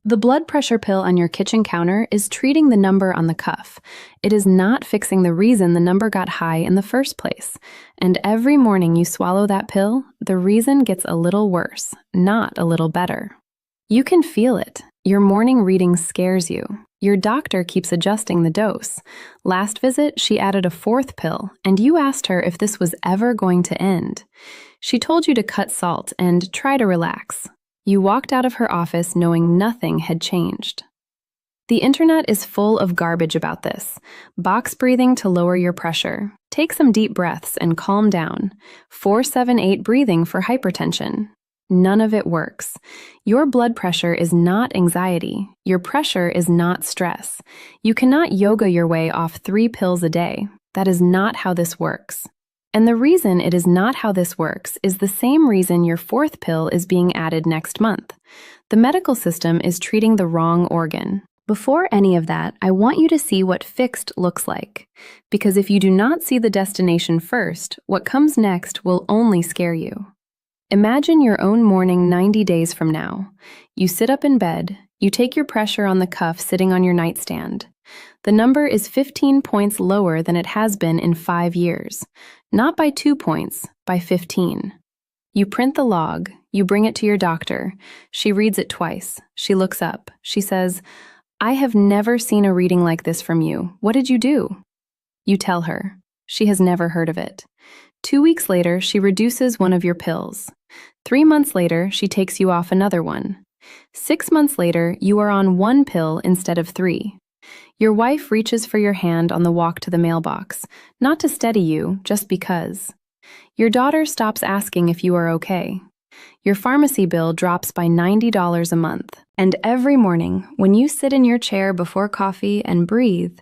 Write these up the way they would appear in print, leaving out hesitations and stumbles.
The blood pressure pill on your kitchen counter is treating the number on the cuff. It is not fixing the reason the number got high in the first place. And every morning you swallow that pill, the reason gets a little worse, not a little better. You can feel it. Your morning reading scares you. Your doctor keeps adjusting the dose. Last visit, she added a fourth pill, and you asked her if this was ever going to end. She told you to cut salt and try to relax. You walked out of her office knowing nothing had changed. The internet is full of garbage about this. Box breathing to lower your pressure. Take some deep breaths and calm down. 4-7-8 breathing for hypertension. None of it works. Your blood pressure is not anxiety. Your pressure is not stress. You cannot yoga your way off 3 pills a day. That is not how this works. And the reason it is not how this works is the same reason your 4th pill is being added next month. The medical system is treating the wrong organ. Before any of that, I want you to see what fixed looks like. Because if you do not see the destination first, what comes next will only scare you. Imagine your own morning 90 days from now. You sit up in bed, you take your pressure on the cuff sitting on your nightstand. The number is 15 points lower than it has been in 5 years. Not by 2 points, by 15. You print the log, you bring it to your doctor. She reads it twice. She looks up. She says, "I have never seen a reading like this from you. What did you do?" You tell her. She has never heard of it. 2 weeks later, she reduces one of your pills. 3 months later, she takes you off another one. 6 months later, you are on 1 pill instead of 3. Your wife reaches for your hand on the walk to the mailbox, not to steady you, just because. Your daughter stops asking if you are okay. Your pharmacy bill drops by $90 a month. And every morning, when you sit in your chair before coffee and breathe,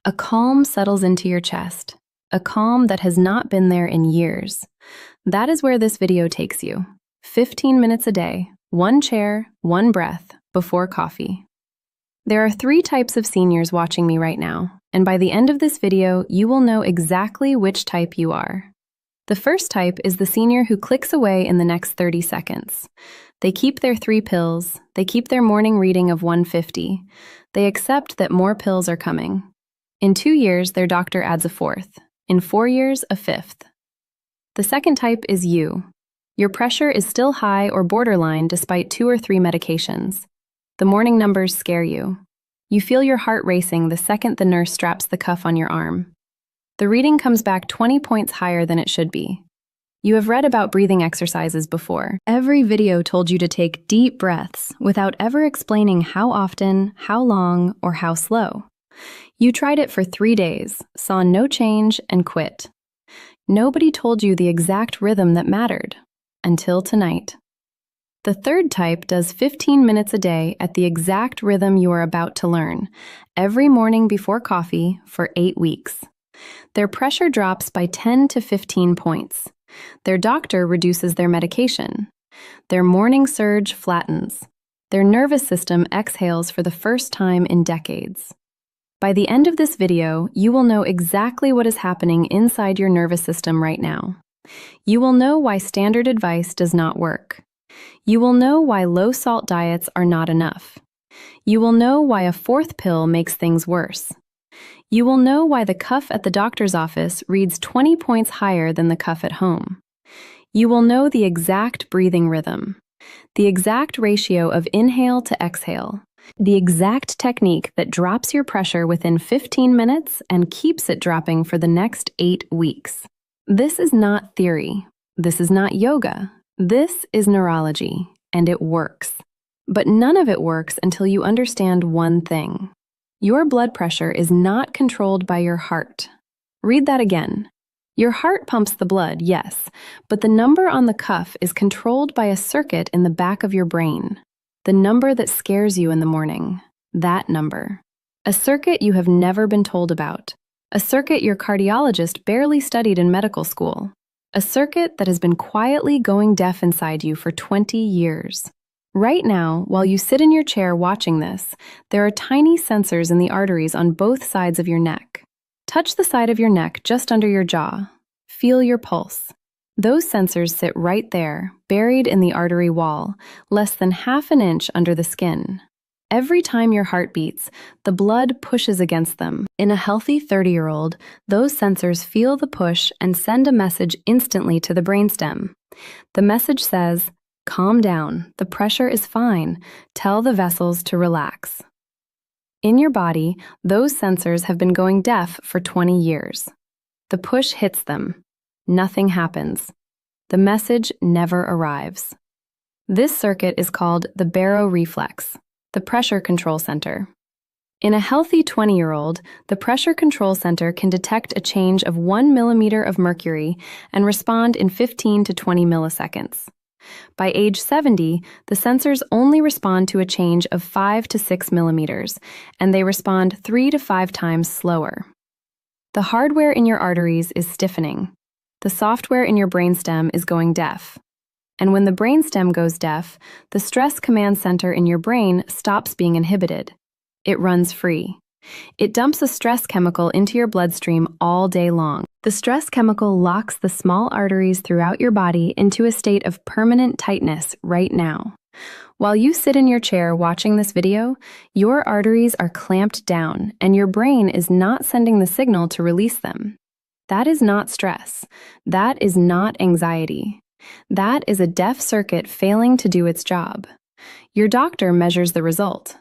a calm settles into your chest. A calm that has not been there in years. That is where this video takes you. 15 minutes a day, 1 chair, 1 breath, before coffee. There are 3 types of seniors watching me right now, and by the end of this video, you will know exactly which type you are. The first type is the senior who clicks away in the next 30 seconds. They keep their 3 pills, they keep their morning reading of 150. They accept that more pills are coming. In 2 years, their doctor adds a 4th. In 4 years, a 5th. The second type is you. Your pressure is still high or borderline despite 2 or 3 medications. The morning numbers scare you. You feel your heart racing the second the nurse straps the cuff on your arm. The reading comes back 20 points higher than it should be. You have read about breathing exercises before. Every video told you to take deep breaths without ever explaining how often, how long, or how slow. You tried it for 3 days, saw no change, and quit. Nobody told you the exact rhythm that mattered. Until tonight. The third type does 15 minutes a day at the exact rhythm you are about to learn, every morning before coffee for 8 weeks. Their pressure drops by 10 to 15 points. Their doctor reduces their medication. Their morning surge flattens. Their nervous system exhales for the first time in decades. By the end of this video, you will know exactly what is happening inside your nervous system right now. You will know why standard advice does not work. You will know why low-salt diets are not enough. You will know why a 4th pill makes things worse. You will know why the cuff at the doctor's office reads 20 points higher than the cuff at home. You will know the exact breathing rhythm, the exact ratio of inhale to exhale, the exact technique that drops your pressure within 15 minutes and keeps it dropping for the next 8 weeks. This is not theory. This is not yoga. This is neurology, and it works. But none of it works until you understand one thing. Your blood pressure is not controlled by your heart. Read that again. Your heart pumps the blood, yes, but the number on the cuff is controlled by a circuit in the back of your brain. The number that scares you in the morning. That number. A circuit you have never been told about. A circuit your cardiologist barely studied in medical school. A circuit that has been quietly going deaf inside you for 20 years. Right now, while you sit in your chair watching this, there are tiny sensors in the arteries on both sides of your neck. Touch the side of your neck just under your jaw. Feel your pulse. Those sensors sit right there, buried in the artery wall, less than half an inch under the skin. Every time your heart beats, the blood pushes against them. In a healthy 30-year-old, those sensors feel the push and send a message instantly to the brainstem. The message says, "Calm down, the pressure is fine. Tell the vessels to relax." In your body, those sensors have been going deaf for 20 years. The push hits them. Nothing happens. The message never arrives. This circuit is called the Baroreflex, the pressure control center. In a healthy 20-year-old, the pressure control center can detect a change of 1 millimeter of mercury and respond in 15 to 20 milliseconds. By age 70, the sensors only respond to a change of 5 to 6 millimeters, and they respond 3 to 5 times slower. The hardware in your arteries is stiffening. The software in your brainstem is going deaf. And when the brainstem goes deaf, the stress command center in your brain stops being inhibited. It runs free. It dumps a stress chemical into your bloodstream all day long. The stress chemical locks the small arteries throughout your body into a state of permanent tightness right now. While you sit in your chair watching this video, your arteries are clamped down and your brain is not sending the signal to release them. That is not stress. That is not anxiety. That is a deaf circuit failing to do its job. Your doctor measures the result.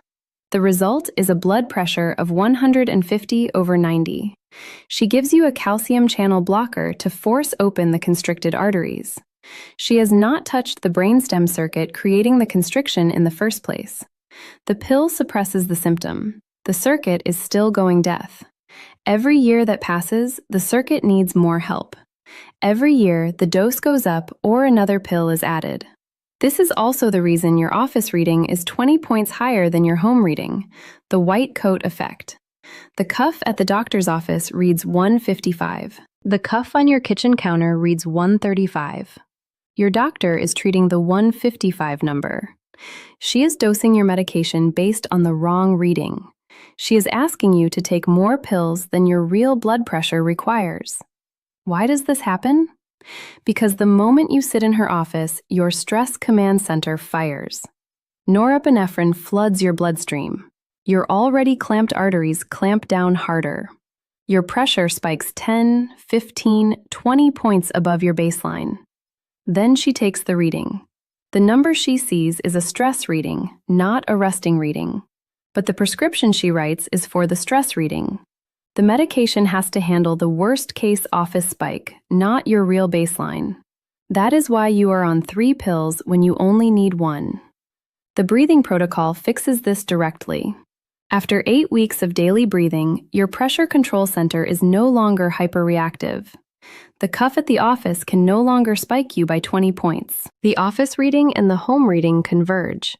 The result is a blood pressure of 150/90. She gives you a calcium channel blocker to force open the constricted arteries. She has not touched the brainstem circuit creating the constriction in the first place. The pill suppresses the symptom. The circuit is still going deaf. Every year that passes, the circuit needs more help. Every year, the dose goes up or another pill is added. This is also the reason your office reading is 20 points higher than your home reading, the white coat effect. The cuff at the doctor's office reads 155. The cuff on your kitchen counter reads 135. Your doctor is treating the 155 number. She is dosing your medication based on the wrong reading. She is asking you to take more pills than your real blood pressure requires. Why does this happen? Because the moment you sit in her office, your stress command center fires. Norepinephrine floods your bloodstream. Your already clamped arteries clamp down harder. Your pressure spikes 10, 15, 20 points above your baseline. Then she takes the reading. The number she sees is a stress reading, not a resting reading. But the prescription she writes is for the stress reading. The medication has to handle the worst-case office spike, not your real baseline. That is why you are on 3 pills when you only need 1. The breathing protocol fixes this directly. After 8 weeks of daily breathing, your pressure control center is no longer hyperreactive. The cuff at the office can no longer spike you by 20 points. The office reading and the home reading converge.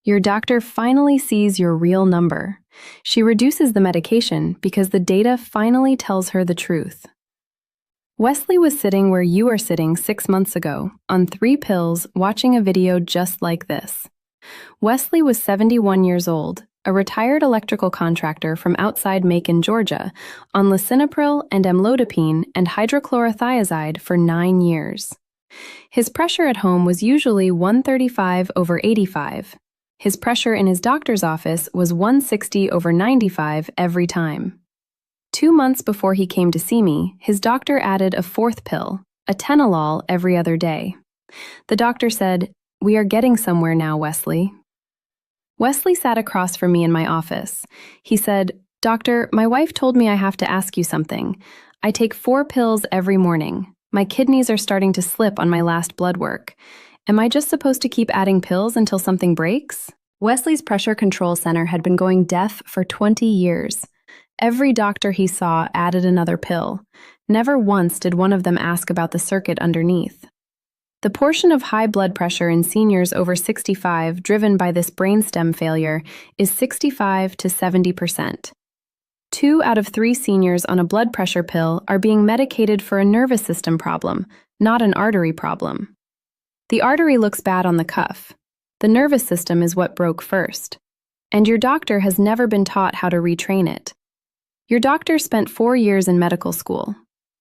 Your doctor finally sees your real number. She reduces the medication because the data finally tells her the truth. Wesley was sitting where you are sitting 6 months ago, on 3 pills, watching a video just like this. Wesley was 71 years old, a retired electrical contractor from outside Macon, Georgia, on lisinopril and amlodipine and hydrochlorothiazide for 9 years. His pressure at home was usually 135/85. His pressure in his doctor's office was 160/95 every time. 2 months before he came to see me, his doctor added a 4th pill, atenolol, every other day. The doctor said, "We are getting somewhere now, Wesley." Wesley sat across from me in my office. He said, "Doctor, my wife told me I have to ask you something. I take 4 pills every morning. My kidneys are starting to slip on my last blood work. Am I just supposed to keep adding pills until something breaks?" Wesley's pressure control center had been going deaf for 20 years. Every doctor he saw added another pill. Never once did one of them ask about the circuit underneath. The portion of high blood pressure in seniors over 65 driven by this brainstem failure is 65 to 70%. 2 out of 3 seniors on a blood pressure pill are being medicated for a nervous system problem, not an artery problem. The artery looks bad on the cuff. The nervous system is what broke first. And your doctor has never been taught how to retrain it. Your doctor spent 4 years in medical school.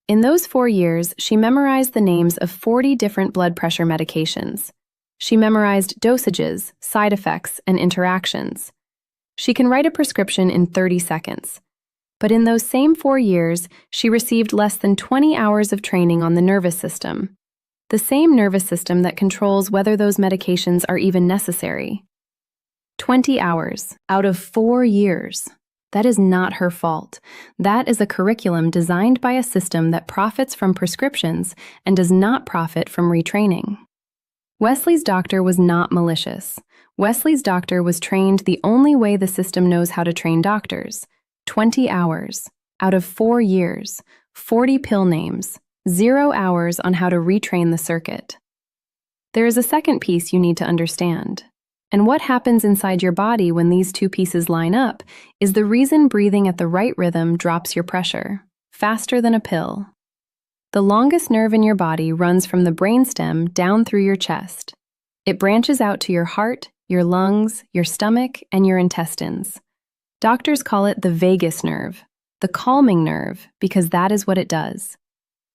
In those 4 years, she memorized the names of 40 different blood pressure medications. She memorized dosages, side effects, and interactions. She can write a prescription in 30 seconds. But in those same 4 years, she received less than 20 hours of training on the nervous system, the same nervous system that controls whether those medications are even necessary. 20 hours out of 4 years. That is not her fault. That is a curriculum designed by a system that profits from prescriptions and does not profit from retraining. Wesley's doctor was not malicious. Wesley's doctor was trained the only way the system knows how to train doctors. 20 hours out of 4 years, 40 pill names, 0 hours on how to retrain the circuit. There is a second piece you need to understand. And what happens inside your body when these two pieces line up is the reason breathing at the right rhythm drops your pressure, faster than a pill. The longest nerve in your body runs from the brainstem down through your chest. It branches out to your heart, your lungs, your stomach, and your intestines. Doctors call it the vagus nerve, the calming nerve, because that is what it does.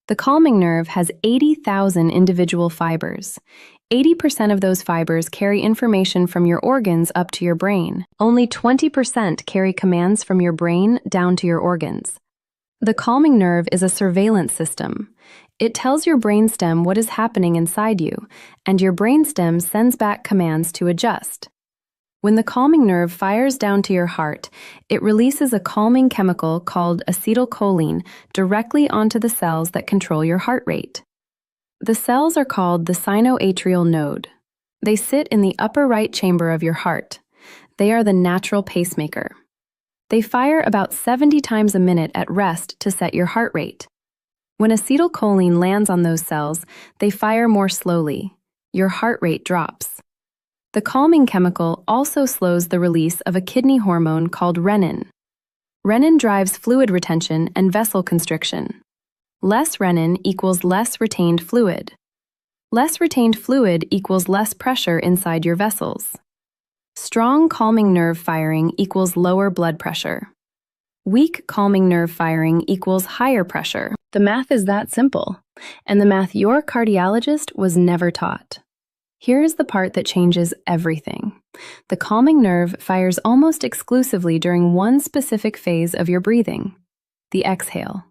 The calming nerve has 80,000 individual fibers. 80% of those fibers carry information from your organs up to your brain. Only 20% carry commands from your brain down to your organs. The calming nerve is a surveillance system. It tells your brainstem what is happening inside you, and your brainstem sends back commands to adjust. When the calming nerve fires down to your heart, it releases a calming chemical called acetylcholine directly onto the cells that control your heart rate. The cells are called the sinoatrial node. They sit in the upper right chamber of your heart. They are the natural pacemaker. They fire about 70 times a minute at rest to set your heart rate. When acetylcholine lands on those cells, they fire more slowly. Your heart rate drops. The calming chemical also slows the release of a kidney hormone called renin. Renin drives fluid retention and vessel constriction. Less renin equals less retained fluid. Less retained fluid equals less pressure inside your vessels. Strong calming nerve firing equals lower blood pressure. Weak calming nerve firing equals higher pressure. The math is that simple, and the math your cardiologist was never taught. Here is the part that changes everything. The calming nerve fires almost exclusively during one specific phase of your breathing, the exhale.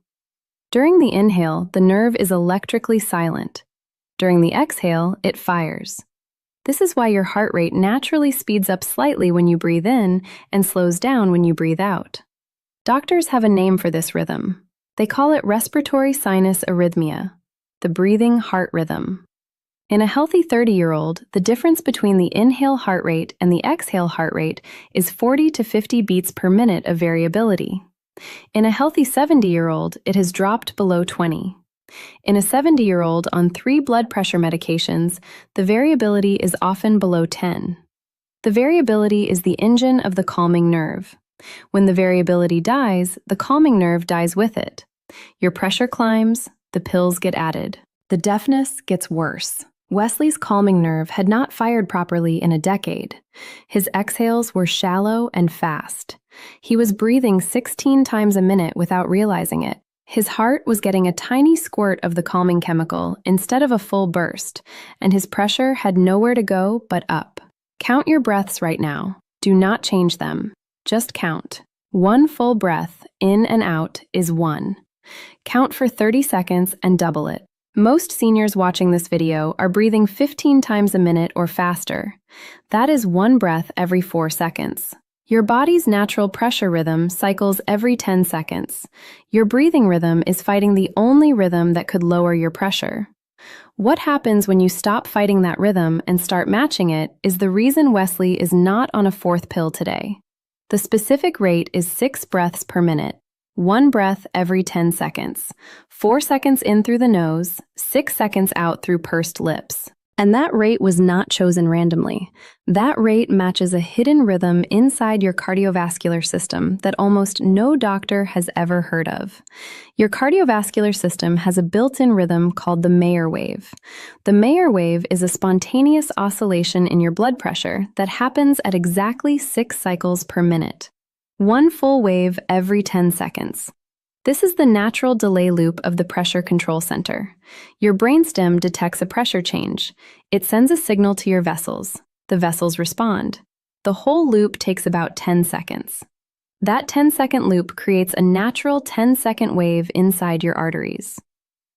During the inhale, the nerve is electrically silent. During the exhale, it fires. This is why your heart rate naturally speeds up slightly when you breathe in and slows down when you breathe out. Doctors have a name for this rhythm. They call it respiratory sinus arrhythmia, the breathing heart rhythm. In a healthy 30-year-old, the difference between the inhale heart rate and the exhale heart rate is 40 to 50 beats per minute of variability. In a healthy 70-year-old, it has dropped below 20. In a 70-year-old on 3 blood pressure medications, the variability is often below 10. The variability is the engine of the calming nerve. When the variability dies, the calming nerve dies with it. Your pressure climbs, the pills get added. The deafness gets worse. Wesley's calming nerve had not fired properly in a decade. His exhales were shallow and fast. He was breathing 16 times a minute without realizing it. His heart was getting a tiny squirt of the calming chemical instead of a full burst, and his pressure had nowhere to go but up. Count your breaths right now. Do not change them. Just count. 1 full breath in and out is 1. Count for 30 seconds and double it. Most seniors watching this video are breathing 15 times a minute or faster. That is 1 breath every 4 seconds. Your body's natural pressure rhythm cycles every 10 seconds. Your breathing rhythm is fighting the only rhythm that could lower your pressure. What happens when you stop fighting that rhythm and start matching it is the reason Wesley is not on a 4th pill today. The specific rate is 6 breaths per minute. 1 breath every 10 seconds, 4 seconds in through the nose, 6 seconds out through pursed lips. And that rate was not chosen randomly. That rate matches a hidden rhythm inside your cardiovascular system that almost no doctor has ever heard of. Your cardiovascular system has a built-in rhythm called the Mayer wave. The Mayer wave is a spontaneous oscillation in your blood pressure that happens at exactly 6 cycles per minute. 1 full wave every 10 seconds. This is the natural delay loop of the pressure control center. Your brainstem detects a pressure change. It sends a signal to your vessels. The vessels respond. The whole loop takes about 10 seconds. That 10-second loop creates a natural 10-second wave inside your arteries.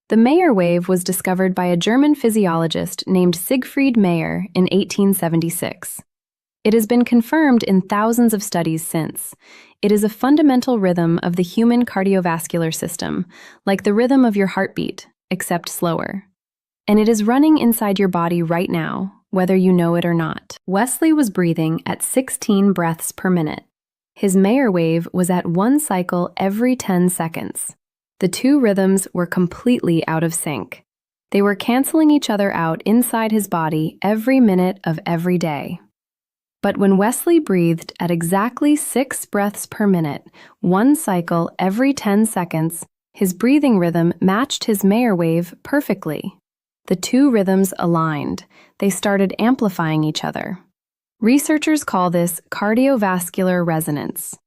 The Mayer wave was discovered by a German physiologist named Siegfried Mayer in 1876. It has been confirmed in thousands of studies since. It is a fundamental rhythm of the human cardiovascular system, like the rhythm of your heartbeat, except slower. And it is running inside your body right now, whether you know it or not. Wesley was breathing at 16 breaths per minute. His Mayer wave was at 1 cycle every 10 seconds. The two rhythms were completely out of sync. They were canceling each other out inside his body every minute of every day. But when Wesley breathed at exactly 6 breaths per minute, 1 cycle every 10 seconds, his breathing rhythm matched his Mayer wave perfectly. The two rhythms aligned. They started amplifying each other. Researchers call this cardiovascular resonance.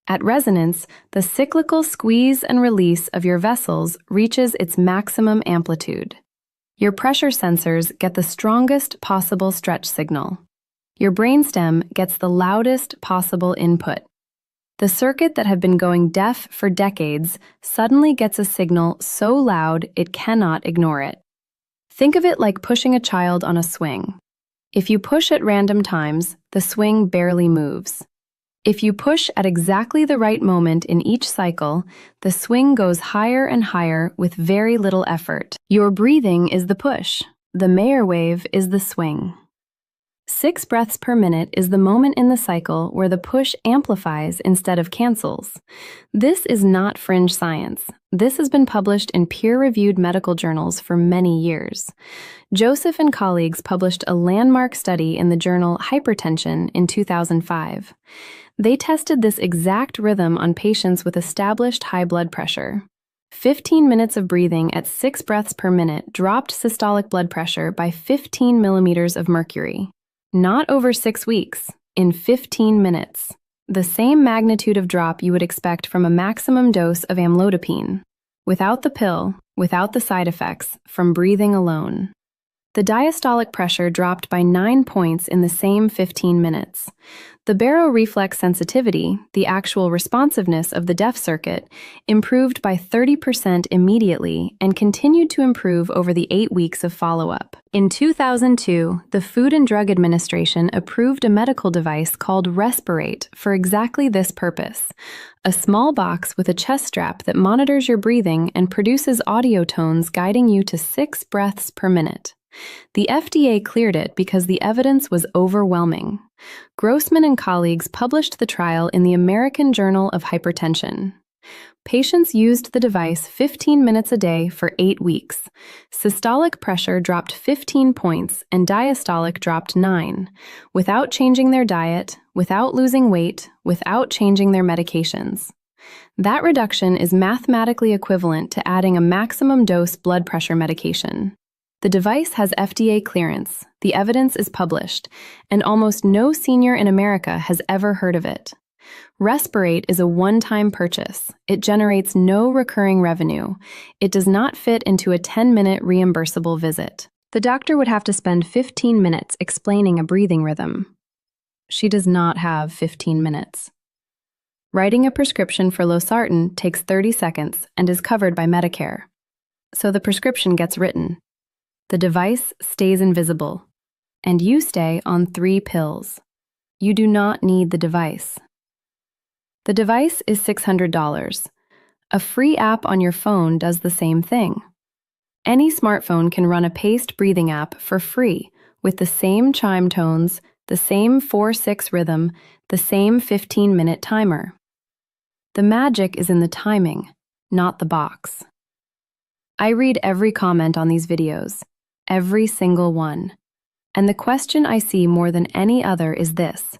At resonance, the cyclical squeeze and release of your vessels reaches its maximum amplitude. Your pressure sensors get the strongest possible stretch signal. Your brainstem gets the loudest possible input. The circuit that had been going deaf for decades suddenly gets a signal so loud it cannot ignore it. Think of it like pushing a child on a swing. If you push at random times, the swing barely moves. If you push at exactly the right moment in each cycle, the swing goes higher and higher with very little effort. Your breathing is the push. The Mayer wave is the swing. 6 breaths per minute is the moment in the cycle where the push amplifies instead of cancels. This is not fringe science. This has been published in peer-reviewed medical journals for many years. Joseph and colleagues published a landmark study in the journal Hypertension in 2005. They tested this exact rhythm on patients with established high blood pressure. 15 minutes of breathing at 6 breaths per minute dropped systolic blood pressure by 15 millimeters of mercury. Not over 6 weeks, in 15 minutes. The same magnitude of drop you would expect from a maximum dose of amlodipine. Without the pill, without the side effects, from breathing alone. The diastolic pressure dropped by 9 points in the same 15 minutes. The Baroreflex sensitivity, the actual responsiveness of the deaf circuit, improved by 30% immediately and continued to improve over the 8 weeks of follow-up. In 2002, the Food and Drug Administration approved a medical device called Respirate for exactly this purpose. A small box with a chest strap that monitors your breathing and produces audio tones guiding you to 6 breaths per minute. The FDA cleared it because the evidence was overwhelming. Grossman and colleagues published the trial in the American Journal of Hypertension. Patients used the device 15 minutes a day for 8 weeks. Systolic pressure dropped 15 points and diastolic dropped 9, without changing their diet, without losing weight, without changing their medications. That reduction is mathematically equivalent to adding a maximum dose blood pressure medication. The device has FDA clearance, the evidence is published, and almost no senior in America has ever heard of it. Respirate is a one-time purchase. It generates no recurring revenue. It does not fit into a 10-minute reimbursable visit. The doctor would have to spend 15 minutes explaining a breathing rhythm. She does not have 15 minutes. Writing a prescription for losartan takes 30 seconds and is covered by Medicare. So the prescription gets written. The device stays invisible, and you stay on 3 pills. You do not need the device. The device is $600. A free app on your phone does the same thing. Any smartphone can run a paced breathing app for free with the same chime tones, the same 4/6 rhythm, the same 15-minute timer. The magic is in the timing, not the box. I read every comment on these videos. Every single one. And the question I see more than any other is this: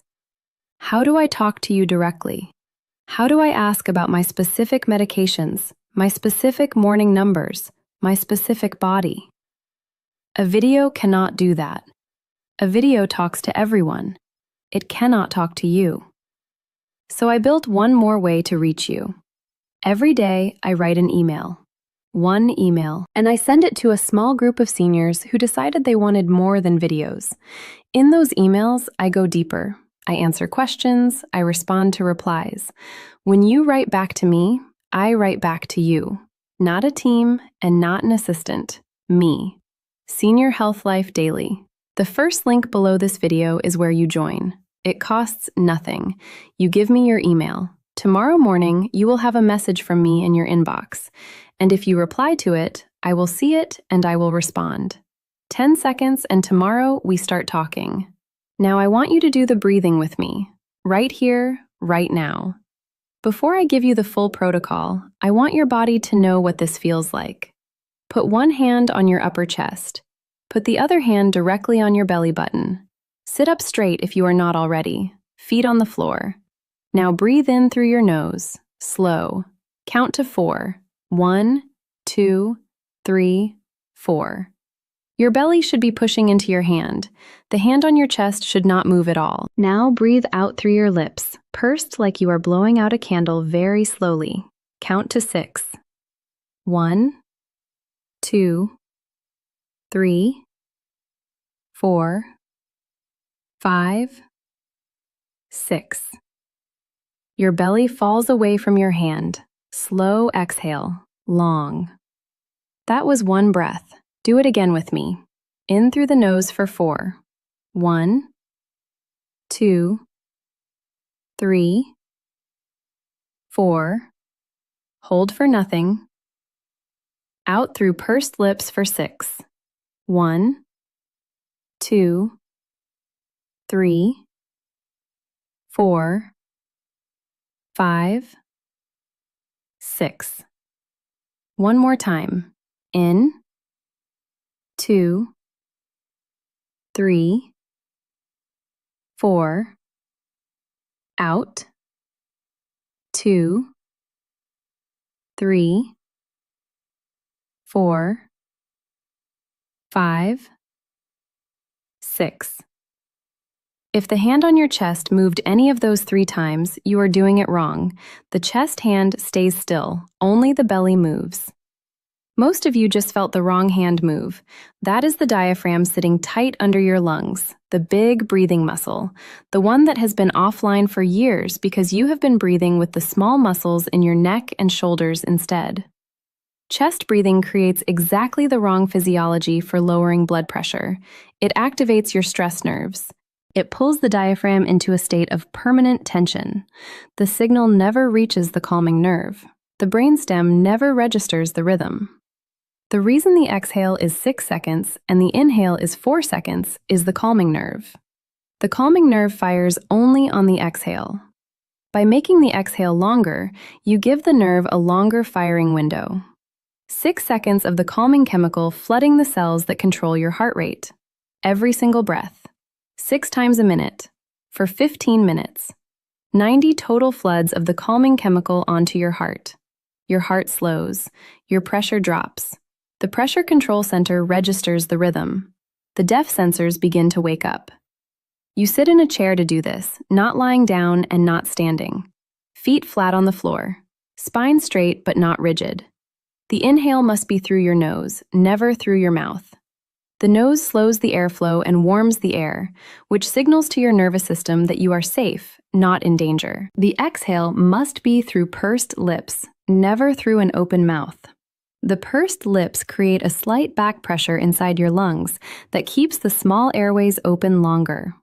how do I talk to you directly? How do I ask about my specific medications, my specific morning numbers, my specific body? A video cannot do that. A video talks to everyone. It cannot talk to you. So I built one more way to reach you. Every day, I write an email. One email, and I send it to a small group of seniors who decided they wanted more than videos. In those emails, I go deeper. I answer questions, I respond to replies. When you write back to me, I write back to you. Not a team and not an assistant. Me. Senior Health Life Daily. The first link below this video is where you join. It costs nothing. You give me your email. Tomorrow morning, you will have a message from me in your inbox. And if you reply to it, I will see it and I will respond. 10 seconds and tomorrow we start talking. Now I want you to do the breathing with me. Right here, right now. Before I give you the full protocol, I want your body to know what this feels like. Put one hand on your upper chest. Put the other hand directly on your belly button. Sit up straight if you are not already. Feet on the floor. Now breathe in through your nose. Slow. Count to 4. 1, 2, 3, 4. Your belly should be pushing into your hand. The hand on your chest should not move at all. Now breathe out through your lips, pursed like you are blowing out a candle very slowly. Count to 6. 1, 2, 3, 4, 5, 6. Your belly falls away from your hand. Slow exhale, long. That was one breath. Do it again with me. In through the nose for 4. 1, 2, 3, 4. Hold for nothing. Out through pursed lips for 6. 1, 2, 3, 4, 5, 6. One more time. In, 2, 3, 4. Out, 2, 3, 4, 5, 6. If the hand on your chest moved any of those 3 times, you are doing it wrong. The chest hand stays still, only the belly moves. Most of you just felt the wrong hand move. That is the diaphragm sitting tight under your lungs, the big breathing muscle, the one that has been offline for years because you have been breathing with the small muscles in your neck and shoulders instead. Chest breathing creates exactly the wrong physiology for lowering blood pressure. It activates your stress nerves. It pulls the diaphragm into a state of permanent tension. The signal never reaches the calming nerve. The brainstem never registers the rhythm. The reason the exhale is 6 seconds and the inhale is 4 seconds is the calming nerve. The calming nerve fires only on the exhale. By making the exhale longer, you give the nerve a longer firing window. 6 seconds of the calming chemical flooding the cells that control your heart rate. Every single breath. 6 times a minute. For 15 minutes. 90 total floods of the calming chemical onto your heart. Your heart slows. Your pressure drops. The pressure control center registers the rhythm. The deaf sensors begin to wake up. You sit in a chair to do this, not lying down and not standing. Feet flat on the floor. Spine straight but not rigid. The inhale must be through your nose, never through your mouth. The nose slows the airflow and warms the air, which signals to your nervous system that you are safe, not in danger. The exhale must be through pursed lips, never through an open mouth. The pursed lips create a slight back pressure inside your lungs that keeps the small airways open longer.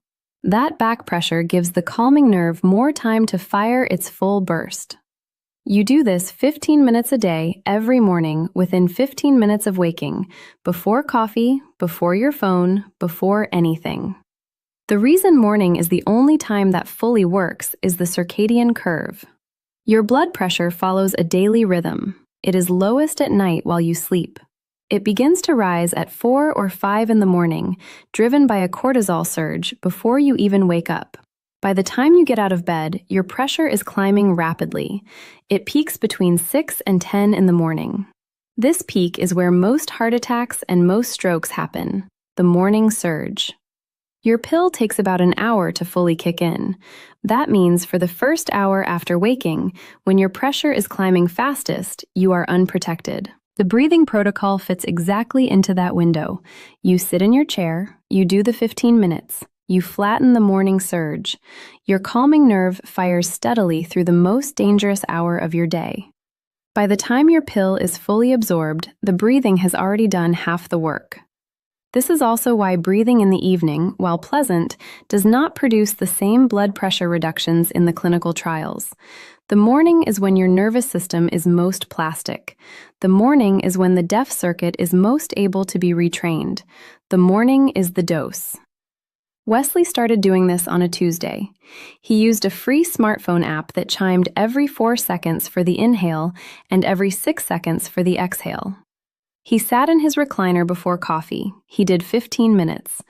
That back pressure gives the calming nerve more time to fire its full burst. You do this 15 minutes a day, every morning, within 15 minutes of waking, before coffee, before your phone, before anything. The reason morning is the only time that fully works is the circadian curve. Your blood pressure follows a daily rhythm. It is lowest at night while you sleep. It begins to rise at 4 or 5 in the morning, driven by a cortisol surge before you even wake up. By the time you get out of bed, your pressure is climbing rapidly. It peaks between 6 and 10 in the morning. This peak is where most heart attacks and most strokes happen, the morning surge. Your pill takes about an hour to fully kick in. That means for the first hour after waking, when your pressure is climbing fastest, you are unprotected. The breathing protocol fits exactly into that window. You sit in your chair, you do the 15 minutes, you flatten the morning surge. Your calming nerve fires steadily through the most dangerous hour of your day. By the time your pill is fully absorbed, the breathing has already done half the work. This is also why breathing in the evening, while pleasant, does not produce the same blood pressure reductions in the clinical trials. The morning is when your nervous system is most plastic. The morning is when the deaf circuit is most able to be retrained. The morning is the dose. Wesley started doing this on a Tuesday. He used a free smartphone app that chimed every 4 seconds for the inhale and every 6 seconds for the exhale. He sat in his recliner before coffee. He did 15 minutes.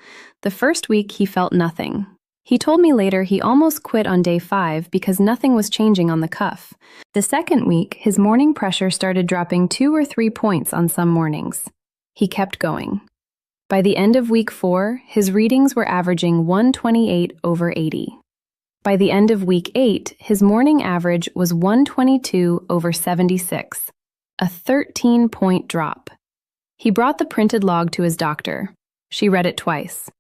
The first week, he felt nothing. He told me later he almost quit on day 5 because nothing was changing on the cuff. The second week, his morning pressure started dropping 2 or 3 points on some mornings. He kept going. By the end of week 4, his readings were averaging 128/80. By the end of week 8, his morning average was 122/76, a 13-point drop. He brought the printed log to his doctor. She read it twice.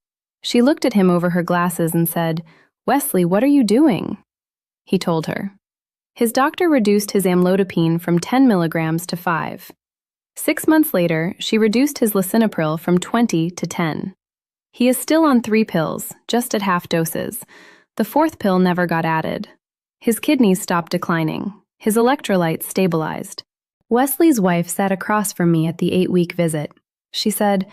She looked at him over her glasses and said, "Wesley, what are you doing?" He told her. His doctor reduced his amlodipine from 10 milligrams to 5. 6 months later, she reduced his lisinopril from 20 to 10. He is still on 3 pills, just at half doses. The 4th pill never got added. His kidneys stopped declining. His electrolytes stabilized. Wesley's wife sat across from me at the 8-week visit. She said,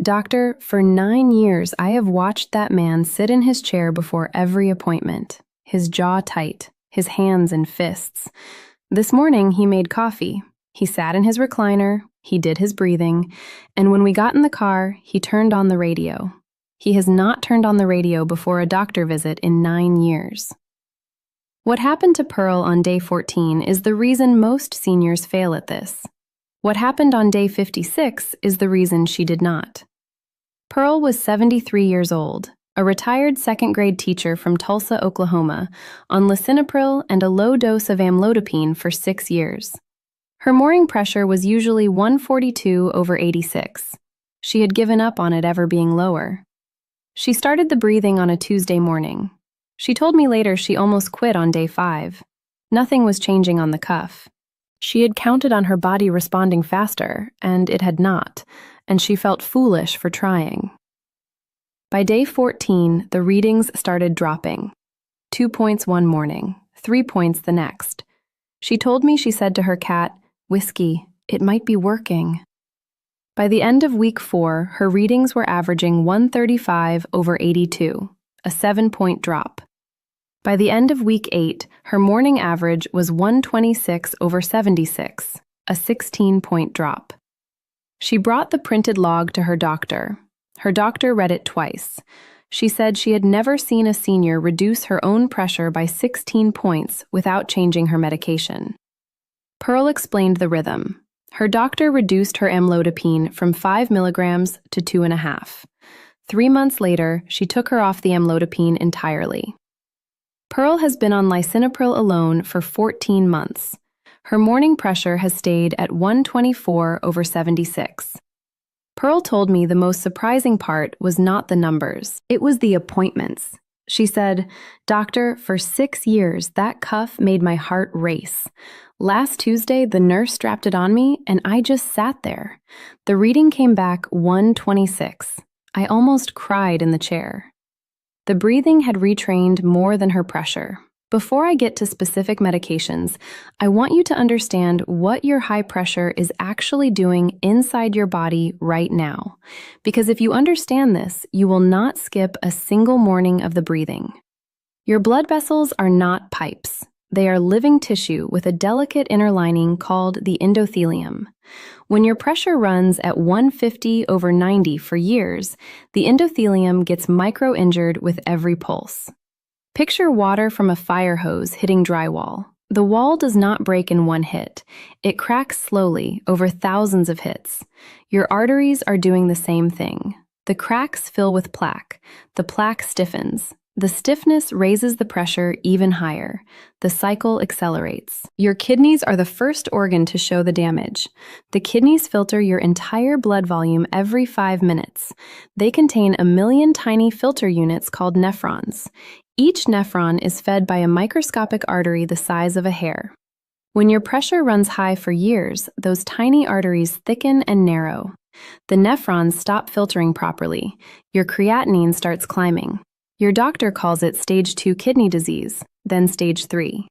"Doctor, for 9 years I have watched that man sit in his chair before every appointment, his jaw tight, his hands in fists. This morning he made coffee. He sat in his recliner, he did his breathing, and when we got in the car, he turned on the radio. He has not turned on the radio before a doctor visit in 9 years." What happened to Pearl on day 14 is the reason most seniors fail at this. What happened on day 56 is the reason she did not. Pearl was 73 years old, a retired second-grade teacher from Tulsa, Oklahoma, on lisinopril and a low dose of amlodipine for 6 years. Her morning pressure was usually 142/86. She had given up on it ever being lower. She started the breathing on a Tuesday morning. She told me later she almost quit on day 5. Nothing was changing on the cuff. She had counted on her body responding faster, and it had not, and she felt foolish for trying. By day 14, the readings started dropping. 2 points one morning, 3 points the next. She told me she said to her cat, "Whiskey, it might be working." By the end of week 4, her readings were averaging 135/82, a 7-point drop. By the end of week 8, her morning average was 126/76, a 16-point drop. She brought the printed log to her doctor. Her doctor read it twice. She said she had never seen a senior reduce her own pressure by 16 points without changing her medication. Pearl explained the rhythm. Her doctor reduced her amlodipine from 5 milligrams to 2.5. 3 months later, she took her off the amlodipine entirely. Pearl has been on lisinopril alone for 14 months. Her morning pressure has stayed at 124/76. Pearl told me the most surprising part was not the numbers, it was the appointments. She said, "Doctor, for 6 years, that cuff made my heart race. Last Tuesday, the nurse strapped it on me, and I just sat there. The reading came back 126. I almost cried in the chair." The breathing had retrained more than her pressure. Before I get to specific medications, I want you to understand what your high pressure is actually doing inside your body right now. Because if you understand this, you will not skip a single morning of the breathing. Your blood vessels are not pipes. They are living tissue with a delicate inner lining called the endothelium. When your pressure runs at 150/90 for years, the endothelium gets micro-injured with every pulse. Picture water from a fire hose hitting drywall. The wall does not break in one hit. It cracks slowly over thousands of hits. Your arteries are doing the same thing. The cracks fill with plaque. The plaque stiffens. The stiffness raises the pressure even higher. The cycle accelerates. Your kidneys are the first organ to show the damage. The kidneys filter your entire blood volume every 5 minutes. They contain 1 million tiny filter units called nephrons. Each nephron is fed by a microscopic artery the size of a hair. When your pressure runs high for years, those tiny arteries thicken and narrow. The nephrons stop filtering properly. Your creatinine starts climbing. Your doctor calls it stage 2 kidney disease, then stage 3.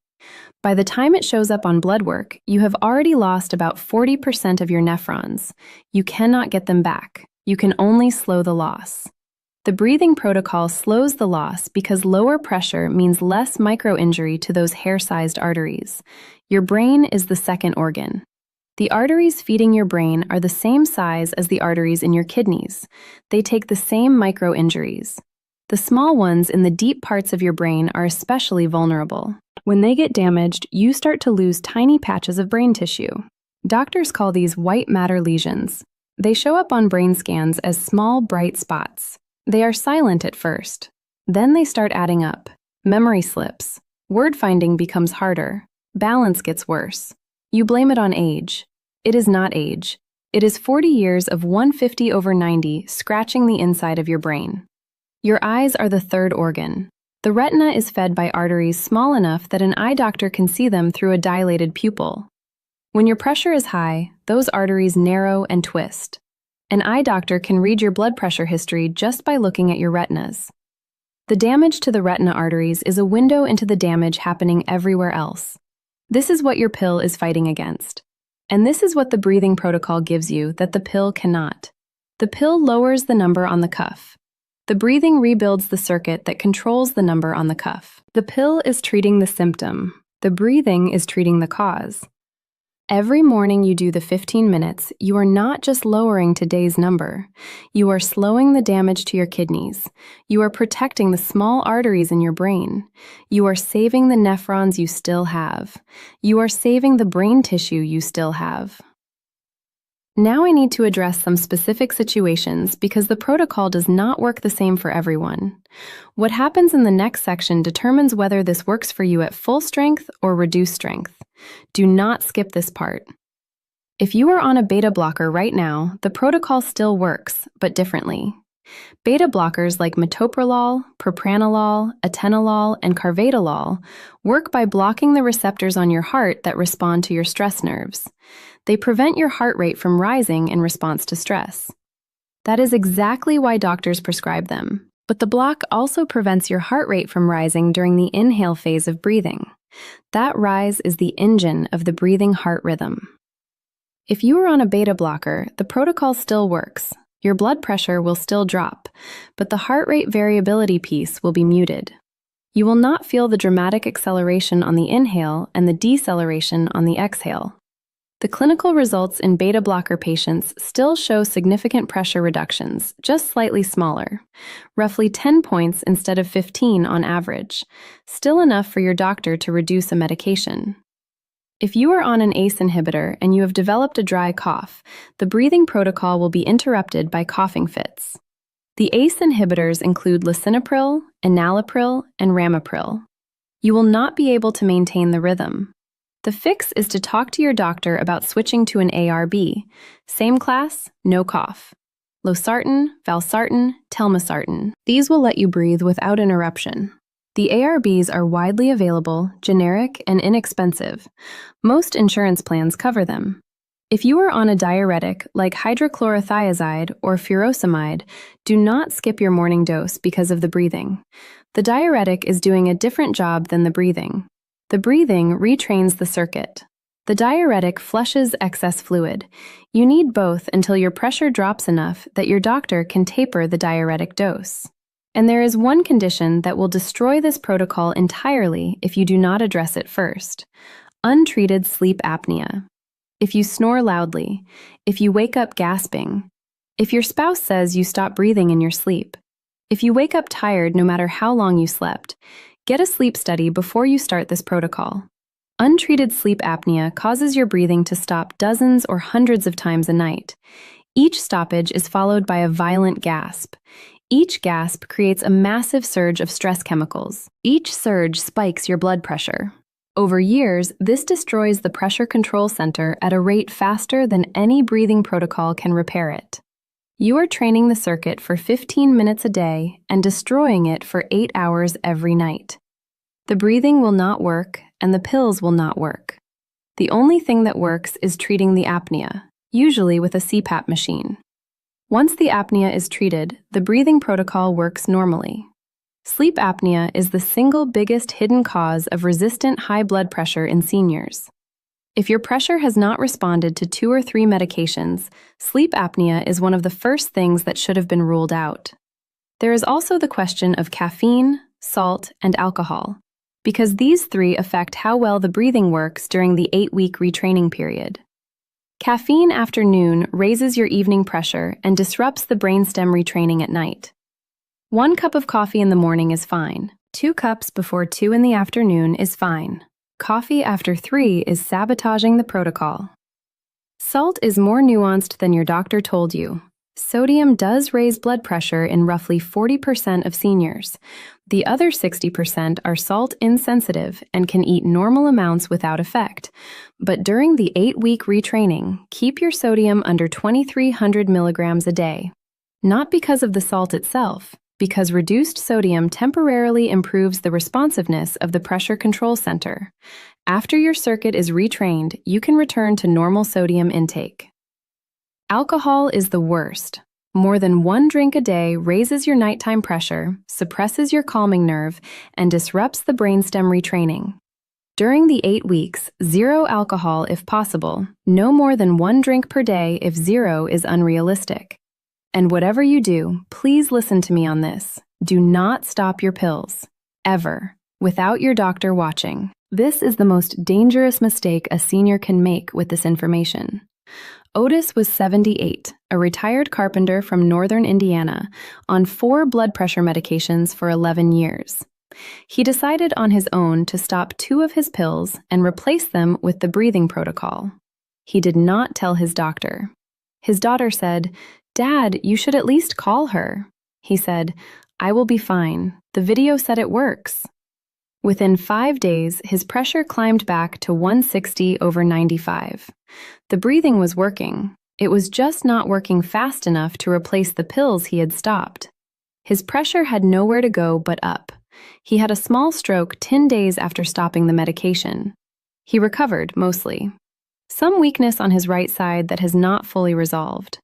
By the time it shows up on blood work, you have already lost about 40% of your nephrons. You cannot get them back. You can only slow the loss. The breathing protocol slows the loss because lower pressure means less micro-injury to those hair-sized arteries. Your brain is the second organ. The arteries feeding your brain are the same size as the arteries in your kidneys. They take the same micro-injuries. The small ones in the deep parts of your brain are especially vulnerable. When they get damaged, you start to lose tiny patches of brain tissue. Doctors call these white matter lesions. They show up on brain scans as small, bright spots. They are silent at first. Then they start adding up. Memory slips. Word finding becomes harder. Balance gets worse. You blame it on age. It is not age. It is 40 years of 150/90 scratching the inside of your brain. Your eyes are the third organ. The retina is fed by arteries small enough that an eye doctor can see them through a dilated pupil. When your pressure is high, those arteries narrow and twist. An eye doctor can read your blood pressure history just by looking at your retinas. The damage to the retina arteries is a window into the damage happening everywhere else. This is what your pill is fighting against. And this is what the breathing protocol gives you that the pill cannot. The pill lowers the number on the cuff. The breathing rebuilds the circuit that controls the number on the cuff. The pill is treating the symptom. The breathing is treating the cause. Every morning you do the 15 minutes, you are not just lowering today's number. You are slowing the damage to your kidneys. You are protecting the small arteries in your brain. You are saving the nephrons you still have. You are saving the brain tissue you still have. Now I need to address some specific situations because the protocol does not work the same for everyone. What happens in the next section determines whether this works for you at full strength or reduced strength. Do not skip this part. If you are on a beta blocker right now, the protocol still works, but differently. Beta blockers like metoprolol, propranolol, atenolol, and carvedilol work by blocking the receptors on your heart that respond to your stress nerves. They prevent your heart rate from rising in response to stress. That is exactly why doctors prescribe them. But the block also prevents your heart rate from rising during the inhale phase of breathing. That rise is the engine of the breathing heart rhythm. If you are on a beta blocker, the protocol still works. Your blood pressure will still drop, but the heart rate variability piece will be muted. You will not feel the dramatic acceleration on the inhale and the deceleration on the exhale. The clinical results in beta blocker patients still show significant pressure reductions, just slightly smaller, roughly 10 points instead of 15 on average, still enough for your doctor to reduce a medication. If you are on an ACE inhibitor and you have developed a dry cough, the breathing protocol will be interrupted by coughing fits. The ACE inhibitors include lisinopril, enalapril, and ramipril. You will not be able to maintain the rhythm. The fix is to talk to your doctor about switching to an ARB, same class, no cough. Losartan, valsartan, telmisartan. These will let you breathe without interruption. The ARBs are widely available, generic, and inexpensive. Most insurance plans cover them. If you are on a diuretic like hydrochlorothiazide or furosemide, do not skip your morning dose because of the breathing. The diuretic is doing a different job than the breathing. The breathing retrains the circuit. The diuretic flushes excess fluid. You need both until your pressure drops enough that your doctor can taper the diuretic dose. And there is one condition that will destroy this protocol entirely if you do not address it first: untreated sleep apnea. If you snore loudly, if you wake up gasping, if your spouse says you stop breathing in your sleep, if you wake up tired no matter how long you slept, get a sleep study before you start this protocol. Untreated sleep apnea causes your breathing to stop dozens or hundreds of times a night. Each stoppage is followed by a violent gasp. Each gasp creates a massive surge of stress chemicals. Each surge spikes your blood pressure. Over years, this destroys the pressure control center at a rate faster than any breathing protocol can repair it. You are training the circuit for 15 minutes a day and destroying it for 8 hours every night. The breathing will not work, and the pills will not work. The only thing that works is treating the apnea, usually with a CPAP machine. Once the apnea is treated, the breathing protocol works normally. Sleep apnea is the single biggest hidden cause of resistant high blood pressure in seniors. If your pressure has not responded to 2 or 3 medications, sleep apnea is one of the first things that should have been ruled out. There is also the question of caffeine, salt, and alcohol, because these 3 affect how well the breathing works during the 8-week retraining period. Caffeine after noon raises your evening pressure and disrupts the brainstem retraining at night. 1 cup of coffee in the morning is fine. 2 cups before 2 in the afternoon is fine. Coffee after 3 is sabotaging the protocol. Salt is more nuanced than your doctor told you. Sodium does raise blood pressure in roughly 40% of seniors. The other 60% are salt insensitive and can eat normal amounts without effect. But during the 8-week retraining, keep your sodium under 2,300 milligrams a day. Not because of the salt itself, because reduced sodium temporarily improves the responsiveness of the pressure control center. After your circuit is retrained, you can return to normal sodium intake. Alcohol is the worst. More than 1 drink a day raises your nighttime pressure, suppresses your calming nerve, and disrupts the brainstem retraining. During the 8 weeks, 0 alcohol if possible, no more than 1 drink per day if 0 is unrealistic. And whatever you do, please listen to me on this. Do not stop your pills, ever, without your doctor watching. This is the most dangerous mistake a senior can make with this information. Otis was 78, a retired carpenter from northern Indiana, on 4 blood pressure medications for 11 years. He decided on his own to stop 2 of his pills and replace them with the breathing protocol. He did not tell his doctor. His daughter said, "Dad, you should at least call her." He said, "I will be fine. The video said it works." Within 5 days, his pressure climbed back to 160/95. The breathing was working. It was just not working fast enough to replace the pills he had stopped. His pressure had nowhere to go but up. He had a small stroke 10 days after stopping the medication. He recovered, mostly. Some weakness on his right side that has not fully resolved.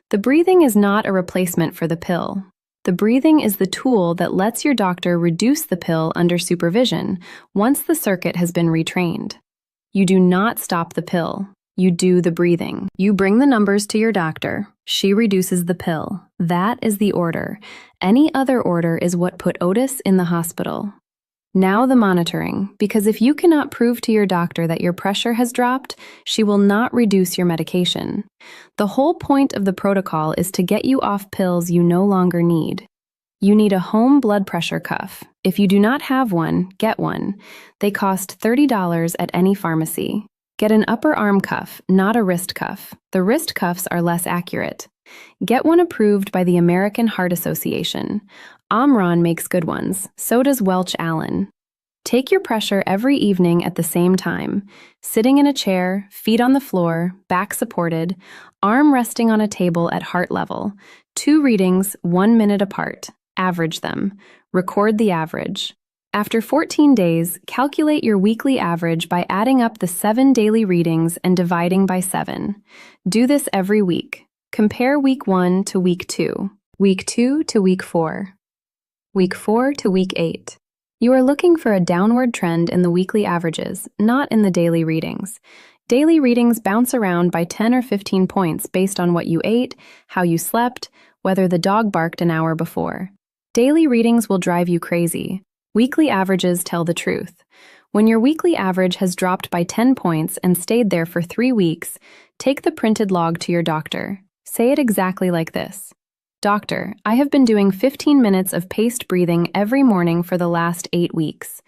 The breathing is not a replacement for the pill. The breathing is the tool that lets your doctor reduce the pill under supervision once the circuit has been retrained. You do not stop the pill. You do the breathing. You bring the numbers to your doctor. She reduces the pill. That is the order. Any other order is what put Otis in the hospital. Now the monitoring, because if you cannot prove to your doctor that your pressure has dropped, she will not reduce your medication. The whole point of the protocol is to get you off pills you no longer need. You need a home blood pressure cuff. If you do not have one, get one. They cost $30 at any pharmacy. Get an upper arm cuff, not a wrist cuff. The wrist cuffs are less accurate. Get one approved by the American Heart Association. Omron makes good ones, so does Welch Allen. Take your pressure every evening at the same time, sitting in a chair, feet on the floor, back supported, arm resting on a table at heart level. 2 readings, 1 minute apart. Average them. Record the average. After 14 days, calculate your weekly average by adding up the 7 daily readings and dividing by 7. Do this every week. Compare week 1 to week 2, week 2 to week 4. Week 4 to week 8. You are looking for a downward trend in the weekly averages, not in the daily readings. Daily readings bounce around by 10 or 15 points based on what you ate, how you slept, whether the dog barked an hour before. Daily readings will drive you crazy. Weekly averages tell the truth. When your weekly average has dropped by 10 points and stayed there for 3 weeks, take the printed log to your doctor. Say it exactly like this. "Doctor, I have been doing 15 minutes of paced breathing every morning for the last 8 weeks.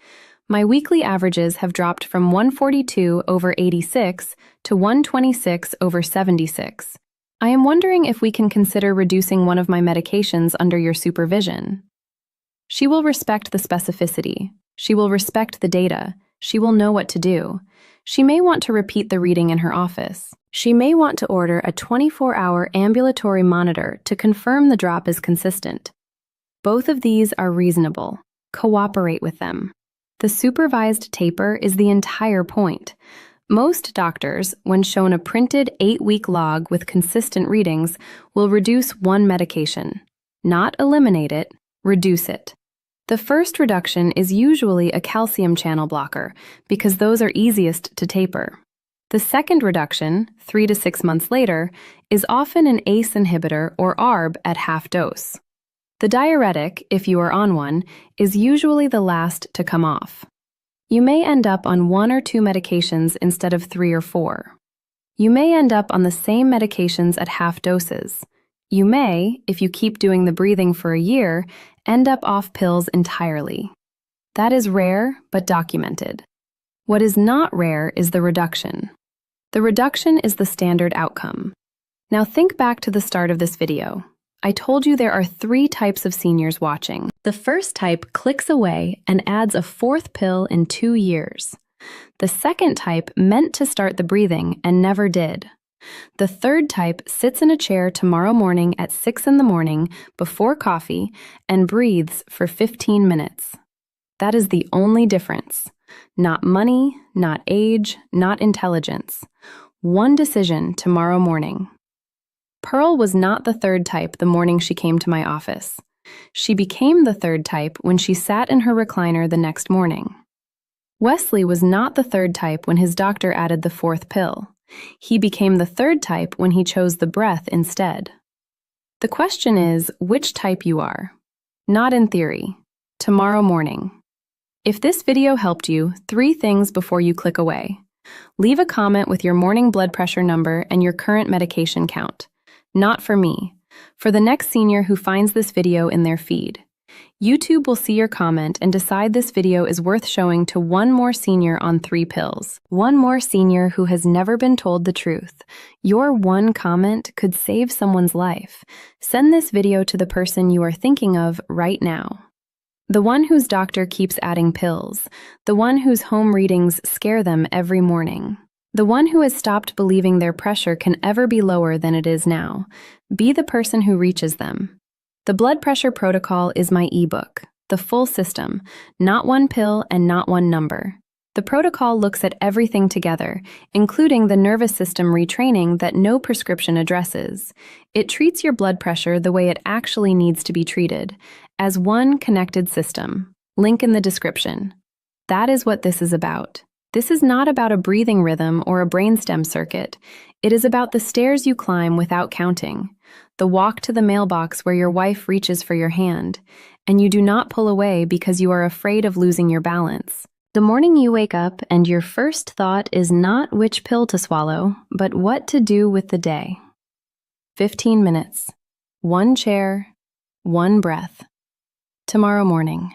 My weekly averages have dropped from 142/86 to 126/76. I am wondering if we can consider reducing one of my medications under your supervision. She will respect the specificity. She will respect the data. She will know what to do. She may want to repeat the reading in her office. She may want to order a 24-hour ambulatory monitor to confirm the drop is consistent. Both of these are reasonable. Cooperate with them. The supervised taper is the entire point. Most doctors, when shown a printed 8-week log with consistent readings, will reduce one medication. Not eliminate it, reduce it. The first reduction is usually a calcium channel blocker because those are easiest to taper. The second reduction, 3 to 6 months later, is often an ACE inhibitor or ARB at half dose. The diuretic, if you are on one, is usually the last to come off. You may end up on 1 or 2 medications instead of 3 or 4. You may end up on the same medications at half doses. You may, if you keep doing the breathing for a year, end up off pills entirely. That is rare, but documented. What is not rare is the reduction. The reduction is the standard outcome. Now think back to the start of this video. I told you there are 3 types of seniors watching. The first type clicks away and adds a 4th pill in 2 years. The second type meant to start the breathing and never did. The third type sits in a chair tomorrow morning at 6 in the morning before coffee and breathes for 15 minutes. That is the only difference. Not money, not age, not intelligence. One decision tomorrow morning. Pearl was not the third type the morning she came to my office. She became the third type when she sat in her recliner the next morning. Wesley was not the third type when his doctor added the 4th pill. He became the third type when he chose the breath instead. The question is which type you are. Not in theory. Tomorrow morning. If this video helped you, 3 things before you click away. Leave a comment with your morning blood pressure number and your current medication count. Not for me. For the next senior who finds this video in their feed. YouTube will see your comment and decide this video is worth showing to one more senior on 3 pills. One more senior who has never been told the truth. Your one comment could save someone's life. Send this video to the person you are thinking of right now. The one whose doctor keeps adding pills. The one whose home readings scare them every morning. The one who has stopped believing their pressure can ever be lower than it is now. Be the person who reaches them. The blood pressure protocol is my ebook, the full system, not one pill and not one number. The protocol looks at everything together, including the nervous system retraining that no prescription addresses. It treats your blood pressure the way it actually needs to be treated, as one connected system. Link in the description. That is what this is about. This is not about a breathing rhythm or a brainstem circuit. It is about the stairs you climb without counting, the walk to the mailbox where your wife reaches for your hand, and you do not pull away because you are afraid of losing your balance. The morning you wake up and your first thought is not which pill to swallow, but what to do with the day. 15 minutes. 1 chair. 1 breath. Tomorrow morning.